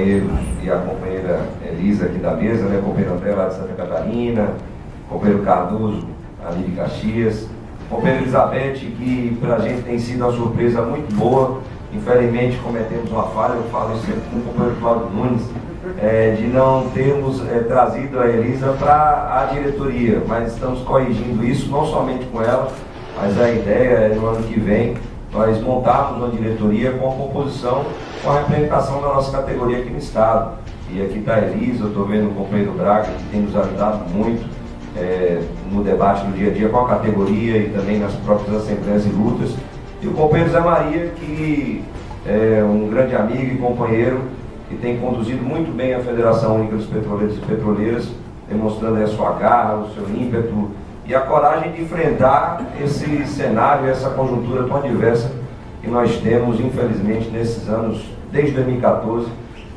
companheiros e a companheira Elisa aqui da mesa, né? Companheiro André lá de Santa Catarina, companheiro Cardoso ali de Caxias, companheira Elizabeth, que para a gente tem sido uma surpresa muito boa. Infelizmente cometemos uma falha, eu falo isso sempre com o companheiro Cláudio Nunes, de não termos trazido a Elisa para a diretoria, mas estamos corrigindo isso, não somente com ela, mas a ideia é no ano que vem nós montarmos uma diretoria com a composição, com a representação da nossa categoria aqui no estado. E aqui está a Elisa, eu estou vendo o companheiro Braga, que tem nos ajudado muito no debate no dia a dia com a categoria e também nas próprias assembleias e lutas. E o companheiro Zé Maria, que é um grande amigo e companheiro, que tem conduzido muito bem a Federação Única dos Petroleiros e Petroleiras, demonstrando a sua garra, o seu ímpeto e a coragem de enfrentar esse cenário, essa conjuntura tão adversa que nós temos, infelizmente, nesses anos, desde 2014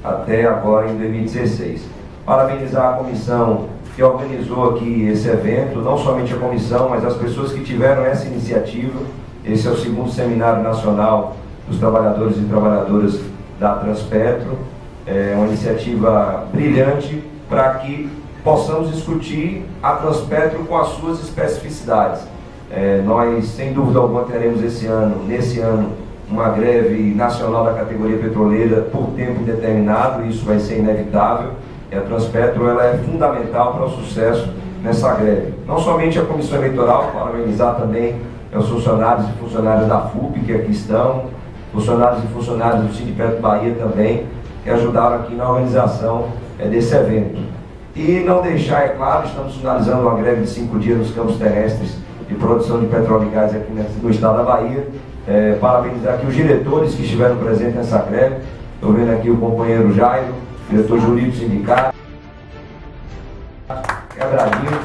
até agora em 2016. Parabenizar a comissão que organizou aqui esse evento, não somente a comissão, mas as pessoas que tiveram essa iniciativa. Esse é o segundo Seminário Nacional dos Trabalhadores e Trabalhadoras da Transpetro. É uma iniciativa brilhante para que possamos discutir a Transpetro com as suas especificidades. Nós, sem dúvida alguma, teremos nesse ano, uma greve nacional da categoria petroleira por tempo indeterminado, isso vai ser inevitável, e a Transpetro ela é fundamental para o sucesso nessa greve. Não somente a Comissão Eleitoral, parabenizar também os funcionários e funcionárias da FUP que aqui estão, funcionários e funcionários do Sindicato Bahia também, que ajudaram aqui na organização desse evento. E não deixar, é claro, estamos finalizando uma greve de 5 dias nos campos terrestres de produção de petróleo e gás aqui no estado da Bahia. Parabenizar aqui os diretores que estiveram presentes nessa greve. Estou vendo aqui o companheiro Jairo, diretor jurídico do sindicato, Quebradinho,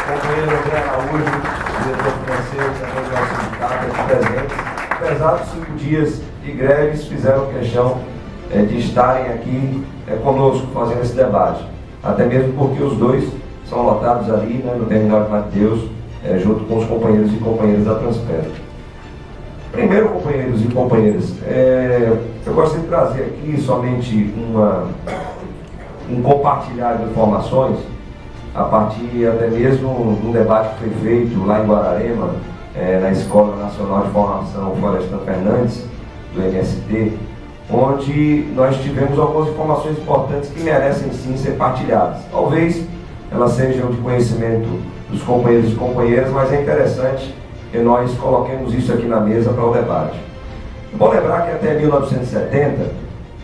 companheiro André Araújo, diretor financeiro também do nosso sindicato, aqui presente. Apesar dos 5 dias de greves, fizeram questão de estarem aqui conosco fazendo esse debate. Até mesmo porque os dois são lotados ali, no terminal de Mateus, junto com os companheiros e companheiras da Transpetro. Primeiro, companheiros e companheiras, eu gostaria de trazer aqui somente um compartilhar de informações, a partir até mesmo de um debate que foi feito lá em Guararema, na Escola Nacional de Formação Florestan Fernandes, do MST, onde nós tivemos algumas informações importantes que merecem sim ser partilhadas. Talvez elas sejam de conhecimento dos companheiros e companheiras, mas é interessante que nós coloquemos isso aqui na mesa para o debate. Bom lembrar que até 1970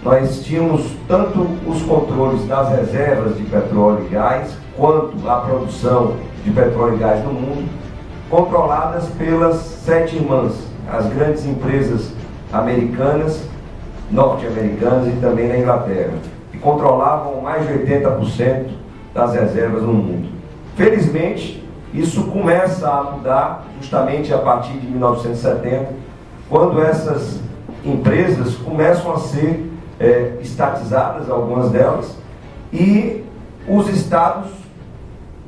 nós tínhamos tanto os controles das reservas de petróleo e gás, quanto a produção de petróleo e gás no mundo, controladas pelas 7 irmãs, as grandes empresas americanas, norte-americanas e também na Inglaterra, que controlavam mais de 80% das reservas no mundo. Felizmente, isso começa a mudar justamente a partir de 1970, quando essas empresas começam a ser estatizadas, algumas delas, e os estados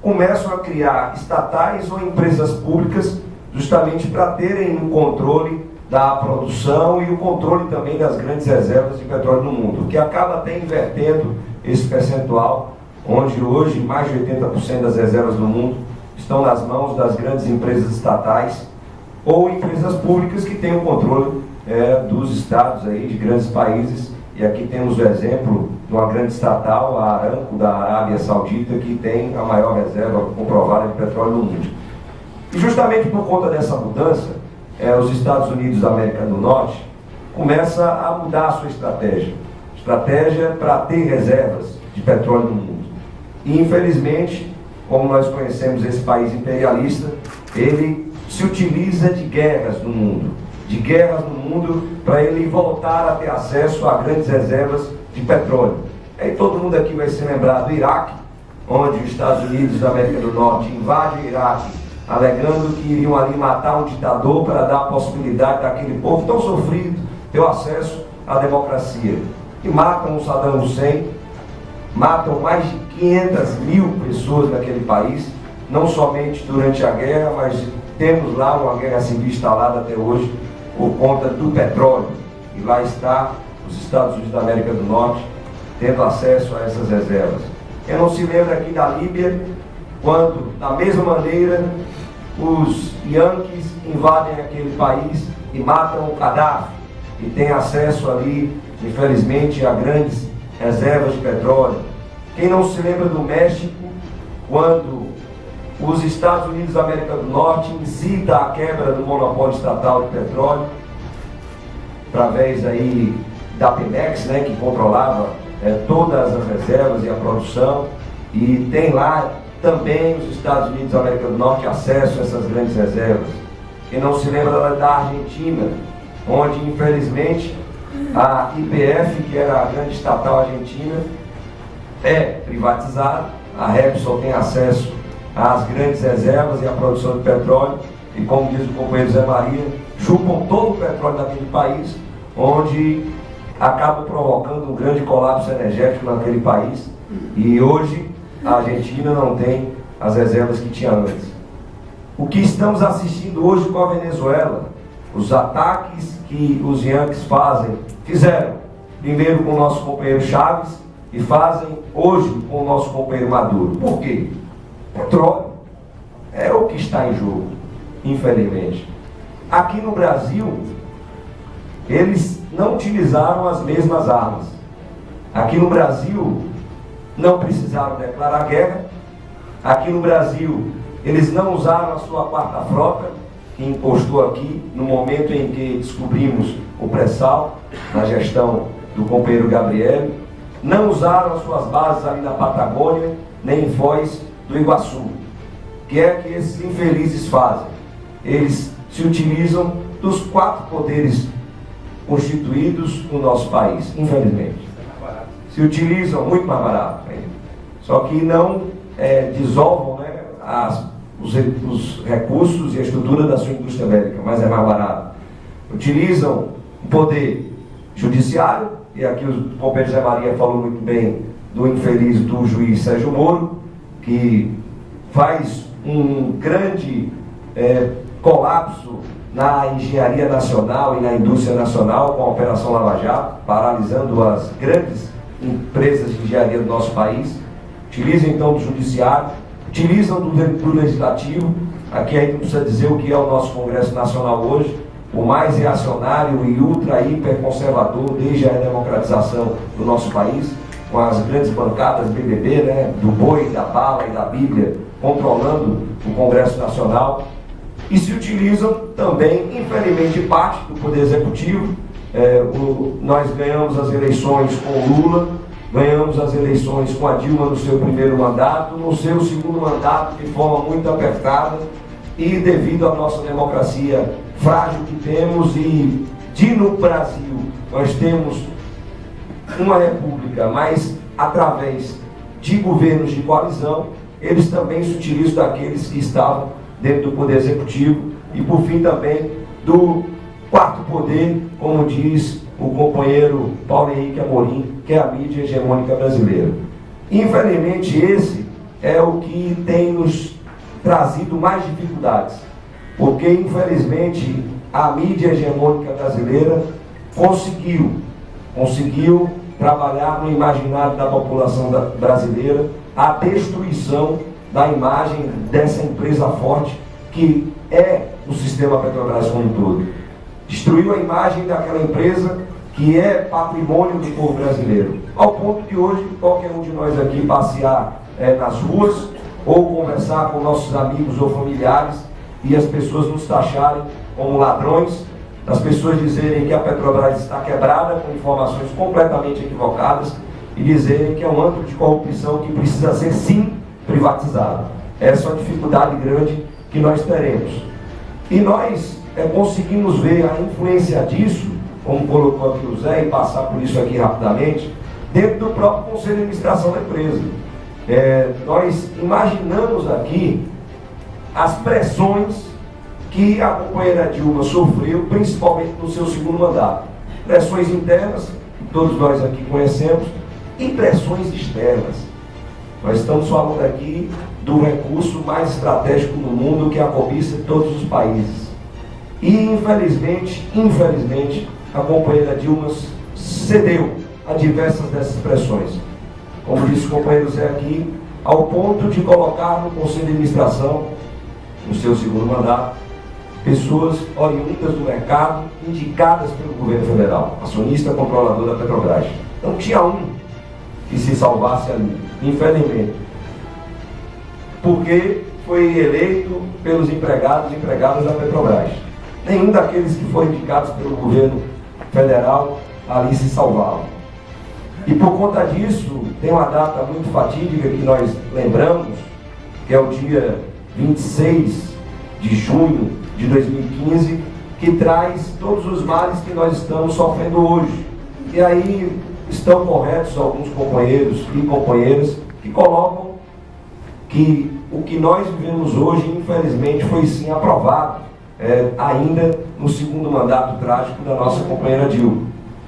começam a criar estatais ou empresas públicas justamente para terem um controle da produção e o controle também das grandes reservas de petróleo no mundo, o que acaba até invertendo esse percentual, onde hoje mais de 80% das reservas do mundo estão nas mãos das grandes empresas estatais ou empresas públicas que têm o controle dos estados aí, de grandes países. E aqui temos o exemplo de uma grande estatal, a Aramco, da Arábia Saudita, que tem a maior reserva comprovada de petróleo no mundo. E justamente por conta dessa mudança, os Estados Unidos da América do Norte começa a mudar a sua estratégia para ter reservas de petróleo no mundo. E infelizmente, como nós conhecemos esse país imperialista, ele se utiliza de guerras no mundo, para ele voltar a ter acesso a grandes reservas de petróleo. Aí todo mundo aqui vai se lembrar do Iraque, onde os Estados Unidos da América do Norte invadem o Iraque, alegando que iriam ali matar um ditador para dar a possibilidade daquele povo tão sofrido ter o acesso à democracia. E matam o Saddam Hussein, matam mais de 500 mil pessoas naquele país, não somente durante a guerra, mas temos lá uma guerra civil instalada até hoje por conta do petróleo. E lá está os Estados Unidos da América do Norte tendo acesso a essas reservas. Quem não se lembra aqui da Líbia, quando, da mesma maneira, os Yankees invadem aquele país e matam o Gaddafi, e tem acesso ali, infelizmente, a grandes reservas de petróleo. Quem não se lembra do México, quando os Estados Unidos da América do Norte incita a quebra do monopólio estatal de petróleo, através aí da Pemex, né, que controlava todas as reservas e a produção, e tem lá também os Estados Unidos da América do Norte acesso a essas grandes reservas. Quem não se lembra da Argentina, onde infelizmente a YPF, que era a grande estatal argentina, é privatizada, a Repsol tem acesso às grandes reservas e à produção de petróleo, e como diz o companheiro Zé Maria, chupam todo o petróleo daquele país, onde acaba provocando um grande colapso energético naquele país, e hoje a Argentina não tem as reservas que tinha antes. O que estamos assistindo hoje com a Venezuela, os ataques que os Yankees fizeram primeiro com o nosso companheiro Chaves e fazem hoje com o nosso companheiro Maduro. Por quê? Petróleo é o que está em jogo, infelizmente. Aqui no Brasil, eles não utilizaram as mesmas armas. Aqui no Brasil, não precisaram declarar guerra. Aqui no Brasil, eles não usaram a sua quarta frota, que encostou aqui no momento em que descobrimos o pré-sal, na gestão do companheiro Gabriel. Não usaram as suas bases ali na Patagônia, nem em Foz do Iguaçu. O que é que esses infelizes fazem? Eles se utilizam dos 4 poderes constituídos no nosso país, infelizmente. Se utilizam muito mais barato ainda. Só que não dissolvam, né, os recursos e a estrutura da sua indústria bélica, mas é mais barato. Utilizam o poder judiciário, e aqui o companheiro Zé Maria falou muito bem do infeliz do juiz Sérgio Moro, que faz um grande colapso na engenharia nacional e na indústria nacional com a Operação Lava Jato, paralisando as grandes empresas de engenharia do nosso país. Utilizam então do judiciário, utilizam do legislativo. Aqui a gente não precisa dizer o que é o nosso Congresso Nacional hoje, o mais reacionário e ultra hiper conservador desde a democratização do nosso país, com as grandes bancadas BBB, né, do boi, da bala e da Bíblia, controlando o Congresso Nacional. E se utilizam também, infelizmente, parte do Poder Executivo. Nós ganhamos as eleições com o Lula, ganhamos as eleições com a Dilma no seu primeiro mandato, no seu segundo mandato de forma muito apertada, e devido à nossa democracia frágil que temos, e no Brasil nós temos uma república, mas através de governos de coalizão, eles também se utilizam daqueles que estavam dentro do Poder Executivo, e por fim também do 4º poder, como diz o companheiro Paulo Henrique Amorim, que é a mídia hegemônica brasileira. Infelizmente esse é o que tem nos trazido mais dificuldades, porque infelizmente a mídia hegemônica brasileira conseguiu trabalhar no imaginário da população brasileira a destruição da imagem dessa empresa forte que é o sistema Petrobras como um todo. Destruiu a imagem daquela empresa que é patrimônio do povo brasileiro, ao ponto de hoje qualquer um de nós aqui passear nas ruas ou conversar com nossos amigos ou familiares e as pessoas nos taxarem como ladrões, as pessoas dizerem que a Petrobras está quebrada com informações completamente equivocadas e dizerem que é um antro de corrupção que precisa ser sim privatizado. Essa é uma dificuldade grande que nós teremos. E nós conseguimos ver a influência disso, como colocou aqui o Zé, e passar por isso aqui rapidamente, dentro do próprio Conselho de Administração da empresa. Nós imaginamos aqui as pressões que a companheira Dilma sofreu, principalmente no seu segundo mandato. Pressões internas, que todos nós aqui conhecemos, e pressões externas. Nós estamos falando aqui do recurso mais estratégico do mundo, que é a cobiça de todos os países. E infelizmente, a companheira Dilma cedeu a diversas dessas pressões. Como disse o companheiro Zé aqui, ao ponto de colocar no Conselho de Administração, no seu segundo mandato, pessoas oriundas do mercado, indicadas pelo governo federal, acionista controlador da Petrobras. Não tinha um que se salvasse ali, infelizmente, porque foi eleito pelos empregados e empregadas da Petrobras. Nenhum daqueles que foram indicados pelo governo federal ali se salvaram. E por conta disso, tem uma data muito fatídica que nós lembramos, que é o dia 26 de junho de 2015, que traz todos os males que nós estamos sofrendo hoje. E aí estão corretos alguns companheiros e companheiras que colocam que o que nós vivemos hoje, infelizmente, foi sim aprovado, ainda no segundo mandato trágico da nossa companheira Dilma,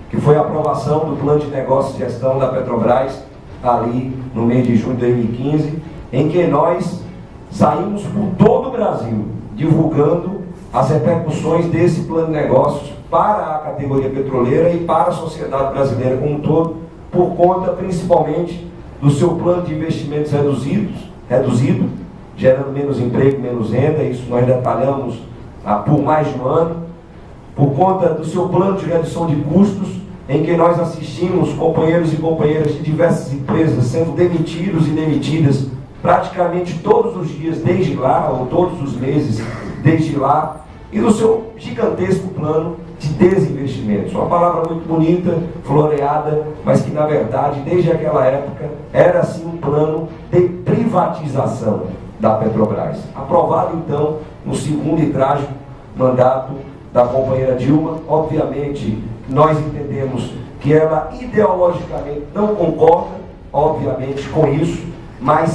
que foi a aprovação do Plano de Negócios e Gestão da Petrobras, ali no mês de junho de 2015, em que nós saímos por todo o Brasil divulgando as repercussões desse plano de negócios para a categoria petroleira e para a sociedade brasileira como um todo, por conta principalmente do seu plano de investimentos reduzido, gerando menos emprego, menos renda. Isso nós detalhamos por mais de um ano, por conta do seu plano de redução de custos, em que nós assistimos companheiros e companheiras de diversas empresas sendo demitidos e demitidas praticamente todos os dias desde lá, ou todos os meses desde lá, e do seu gigantesco plano de desinvestimentos. Uma palavra muito bonita, floreada, mas que na verdade, desde aquela época, era sim um plano de privatização da Petrobras. Aprovado então no segundo e trágico mandato da companheira Dilma. Obviamente, nós entendemos que ela ideologicamente não concorda, obviamente, com isso, mas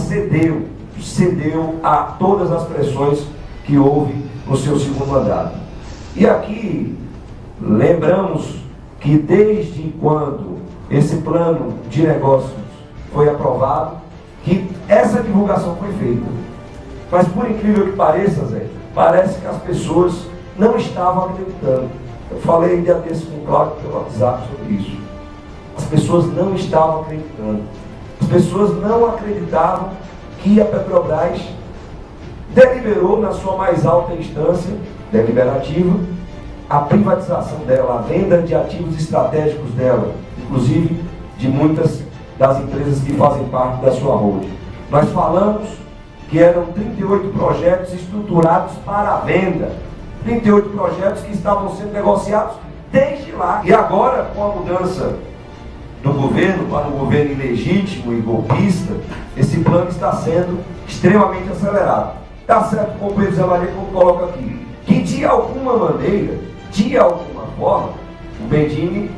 cedeu a todas as pressões que houve no seu segundo mandato. E aqui lembramos que desde quando esse plano de negócios foi aprovado, que essa divulgação foi feita. Mas por incrível que pareça, Zé, parece que as pessoas não estavam acreditando. Eu falei dia desse com o Cláudio pelo WhatsApp sobre isso. As pessoas não estavam acreditando. As pessoas não acreditavam que a Petrobras deliberou na sua mais alta instância deliberativa a privatização dela, a venda de ativos estratégicos dela, inclusive de muitas das empresas que fazem parte da sua holding. Nós falamos que eram 38 projetos estruturados para a venda, 38 projetos que estavam sendo negociados desde lá. E agora, com a mudança do governo para um governo ilegítimo e golpista, esse plano está sendo extremamente acelerado. Está certo, companheiro Zé Maria, como coloca aqui, que de alguma maneira, de alguma forma, o Bendini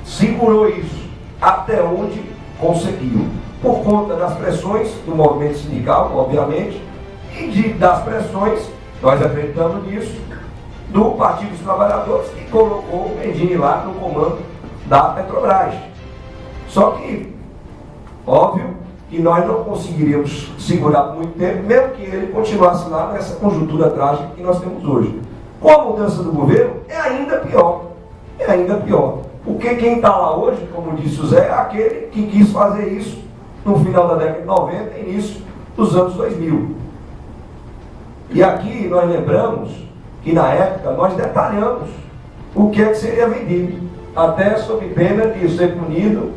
segurou isso até onde conseguiu, por conta das pressões do movimento sindical, obviamente, e das pressões, nós acreditamos nisso, do Partido dos Trabalhadores, que colocou o Bendini lá no comando da Petrobras. Só que, óbvio, que nós não conseguiríamos segurar por muito tempo, mesmo que ele continuasse lá nessa conjuntura trágica que nós temos hoje. Com a mudança do governo, é ainda pior. É ainda pior. Porque quem está lá hoje, como disse o Zé, é aquele que quis fazer isso no final da década de 90 e início dos anos 2000. E aqui nós lembramos que na época nós detalhamos o que é que seria vendido, até sob pena de ser punido,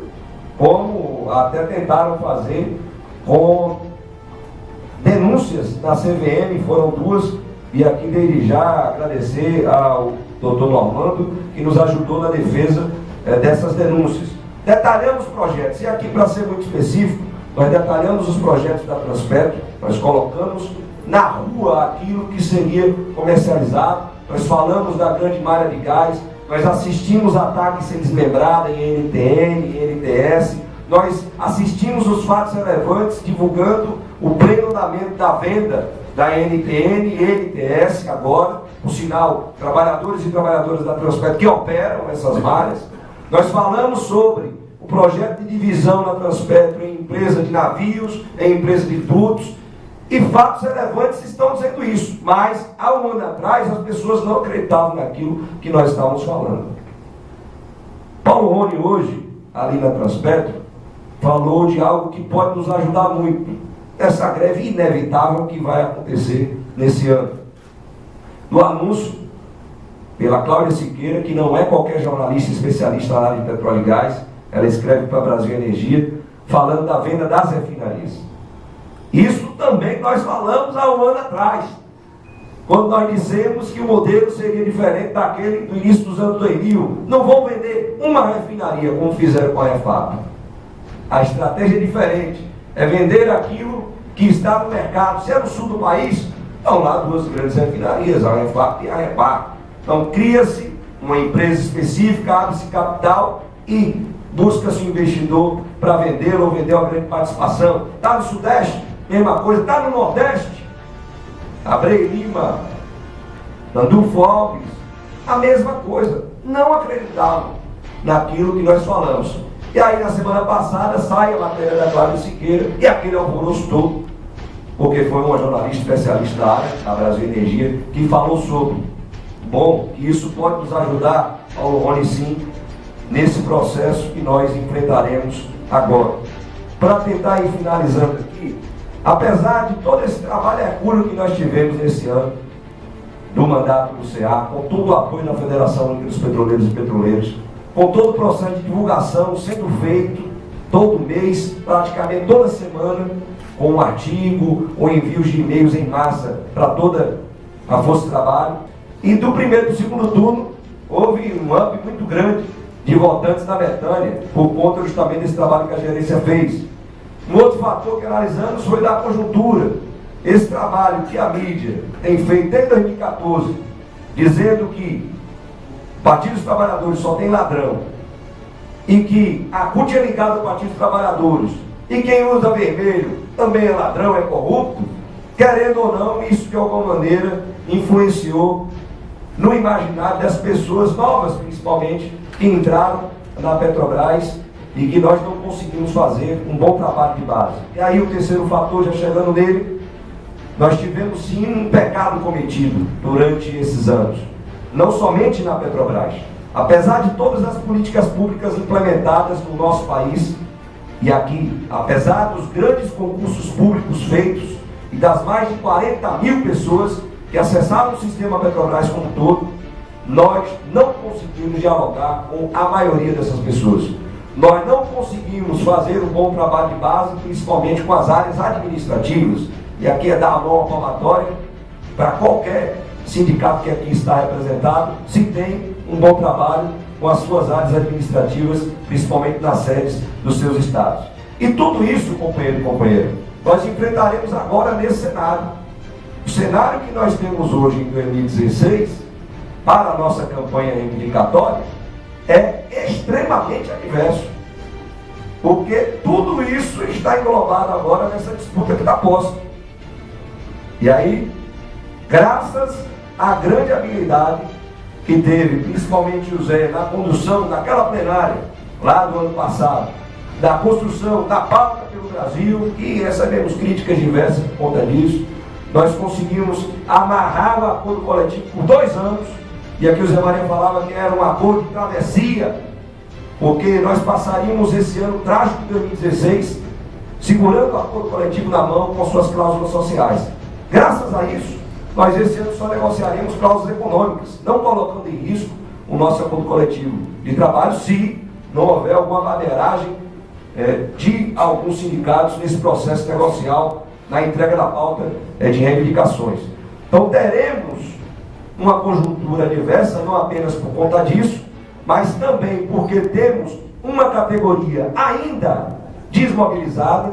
como até tentaram fazer com denúncias na CVM, foram duas, e aqui desde já agradecer ao doutor Normando, que nos ajudou na defesa dessas denúncias. Detalhamos projetos, e aqui para ser muito específico, nós detalhamos os projetos da Transpetro, nós colocamos na rua aquilo que seria comercializado, nós falamos da grande malha de gás, nós assistimos ataques sem desmembrada em NTN, em NTS, nós assistimos os fatos relevantes divulgando o pleno andamento da venda da NTN e NTS agora, por sinal, trabalhadores e trabalhadoras da Transpetro que operam essas malhas. Nós falamos sobre o projeto de divisão da Transpetro em empresa de navios, em empresa de dutos, e fatos relevantes estão dizendo isso, mas há um ano atrás as pessoas não acreditavam naquilo que nós estávamos falando. Paulo Rony hoje, ali na Transpetro, falou de algo que pode nos ajudar muito, essa greve inevitável que vai acontecer nesse ano. No anúncio, pela Cláudia Siqueira, que não é qualquer jornalista especialista na área de petróleo e gás, ela escreve para Brasil Energia, falando da venda das refinarias. Isso também nós falamos há um ano atrás, quando nós dissemos que o modelo seria diferente daquele do início dos anos 2000. Não vão vender uma refinaria como fizeram com a Refap. A estratégia é diferente, é vender aquilo que está no mercado. Se é no sul do país, estão lá duas grandes refinarias, a Refap e a Repar. Então cria-se uma empresa específica, abre-se capital e busca-se um investidor para vender ou vender uma grande participação. Está no Sudeste, mesma coisa. Está no Nordeste, Abreu Lima, Nandulfo Alves, a mesma coisa. Não acreditavam naquilo que nós falamos. E aí na semana passada sai a matéria da Cláudia Siqueira e aquele alvoroço todo, porque foi uma jornalista especialista da área, da Brasil Energia, que falou sobre. Bom, que isso pode nos ajudar, Paulo Rony, sim, nesse processo que nós enfrentaremos agora. Para tentar ir finalizando aqui, apesar de todo esse trabalho hercúleo que nós tivemos esse ano, do mandato do CA, com todo o apoio da Federação Única dos Petroleiros e Petroleiras, com todo o processo de divulgação sendo feito todo mês, praticamente toda semana, com um artigo, ou envios de e-mails em massa para toda a força de trabalho. E do primeiro e do segundo turno, houve um up muito grande de votantes na Betânia, por conta justamente desse trabalho que a gerência fez. Um outro fator que analisamos foi da conjuntura. Esse trabalho que a mídia tem feito desde 2014, dizendo que Partido dos Trabalhadores só tem ladrão, e que a CUT é ligada ao Partido dos Trabalhadores, e quem usa vermelho também é ladrão, é corrupto, querendo ou não, isso de alguma maneira influenciou no imaginário das pessoas novas, principalmente, que entraram na Petrobras e que nós não conseguimos fazer um bom trabalho de base. E aí o terceiro fator, já chegando nele, nós tivemos sim um pecado cometido durante esses anos, não somente na Petrobras. Apesar de todas as políticas públicas implementadas no nosso país, e aqui, apesar dos grandes concursos públicos feitos e das mais de 40 mil pessoas que acessaram o sistema Petrobras como um todo, nós não conseguimos dialogar com a maioria dessas pessoas. Nós não conseguimos fazer um bom trabalho de base, principalmente com as áreas administrativas. E aqui é dar a mão à palmatória para qualquer sindicato que aqui está representado, se tem um bom trabalho com as suas áreas administrativas, principalmente nas sedes dos seus estados. E tudo isso, companheiro e companheira, nós enfrentaremos agora nesse cenário. O cenário que nós temos hoje em 2016, para a nossa campanha reivindicatória, é extremamente adverso. Porque tudo isso está englobado agora nessa disputa que está posta. E aí, graças à grande habilidade que teve, principalmente o Zé, na condução daquela plenária, lá do ano passado, da construção da pauta pelo Brasil, que recebemos críticas diversas por conta disso, nós conseguimos amarrar o acordo coletivo por 2 anos, e aqui o Zé Maria falava que era um acordo de travessia, porque nós passaríamos esse ano trágico de 2016, segurando o acordo coletivo na mão com suas cláusulas sociais. Graças a isso, nós esse ano só negociaremos cláusulas econômicas, não colocando em risco o nosso acordo coletivo de trabalho, se não houver alguma maneiragem de alguns sindicatos nesse processo negocial, na entrega da pauta de reivindicações. Então teremos uma conjuntura diversa, não apenas por conta disso, mas também porque temos uma categoria ainda desmobilizada.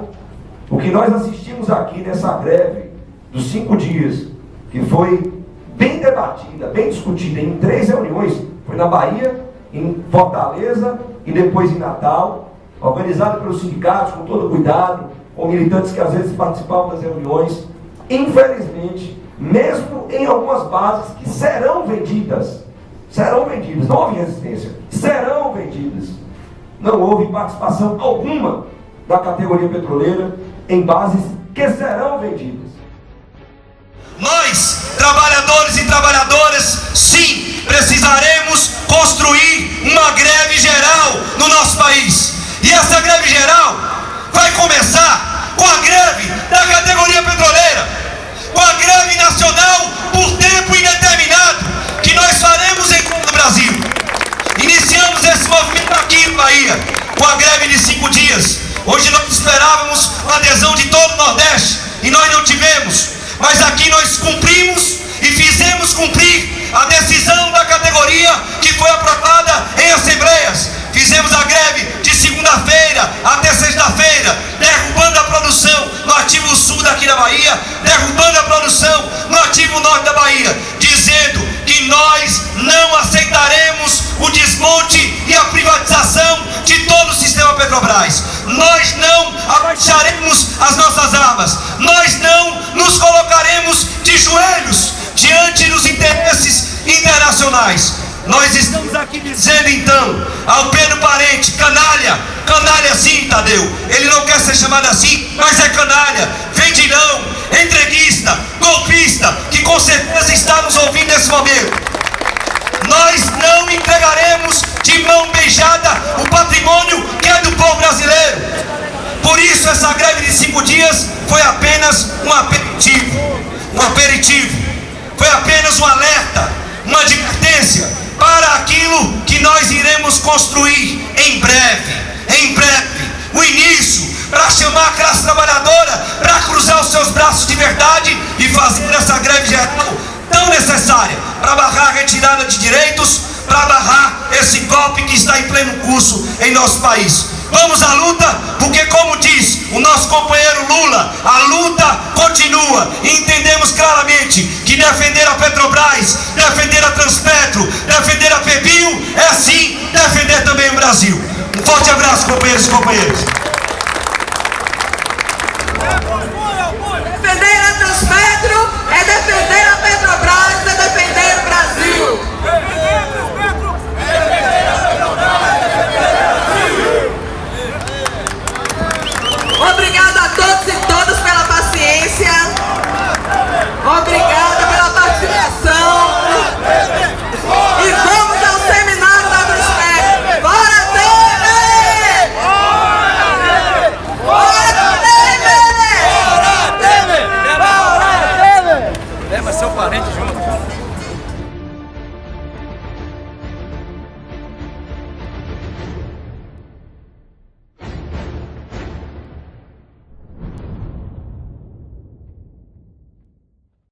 O que nós assistimos aqui nessa greve dos 5 dias, que foi bem debatida, bem discutida em 3 reuniões, foi na Bahia, em Fortaleza e depois em Natal, organizada pelos sindicatos com todo cuidado, com militantes que às vezes participavam das reuniões. Infelizmente, mesmo em algumas bases que serão vendidas, não houve resistência, serão vendidas. Não houve participação alguma da categoria petroleira em bases que serão vendidas. Nós, trabalhadores e trabalhadoras, sim, precisaremos construir uma greve geral dias. Hoje nós esperávamos a adesão de todo o Nordeste e nós não tivemos, mas aqui nós cumprimos e fizemos cumprir a decisão da categoria que foi aprovada em assembleias. Fizemos a greve de segunda-feira até sexta-feira, derrubando a produção no ativo sul daqui da Bahia, derrubando a produção no ativo norte da Bahia, dizendo que nós não aceitaremos o desmonte e a privatização de todo o sistema Petrobras. Nós não abaixaremos as nossas armas, nós não nos colocaremos de joelhos diante dos interesses internacionais. Nós estamos aqui dizendo então ao Pedro Parente, canalha, canalha sim, Tadeu, ele não quer ser chamado assim, mas é canalha, vendilhão, entreguista, golpista, que com certeza está nos ouvindo nesse momento. Nós não entregaremos de mão beijada o patrimônio que é do povo brasileiro. Por isso essa greve de 5 dias foi apenas um aperitivo, foi apenas um alerta, uma advertência para aquilo que nós iremos construir em breve, o início, para chamar a classe trabalhadora para cruzar os seus braços de verdade e fazer essa greve geral tão necessária para barrar a retirada de direitos, para barrar esse golpe que está em pleno curso em nosso país. Vamos à luta, porque como diz o nosso companheiro Lula, a luta continua, e entendemos claramente que defender a Petrobras, defender a Transpetro, defender a PBio, é sim defender também o Brasil. Um forte abraço, companheiros e companheiras.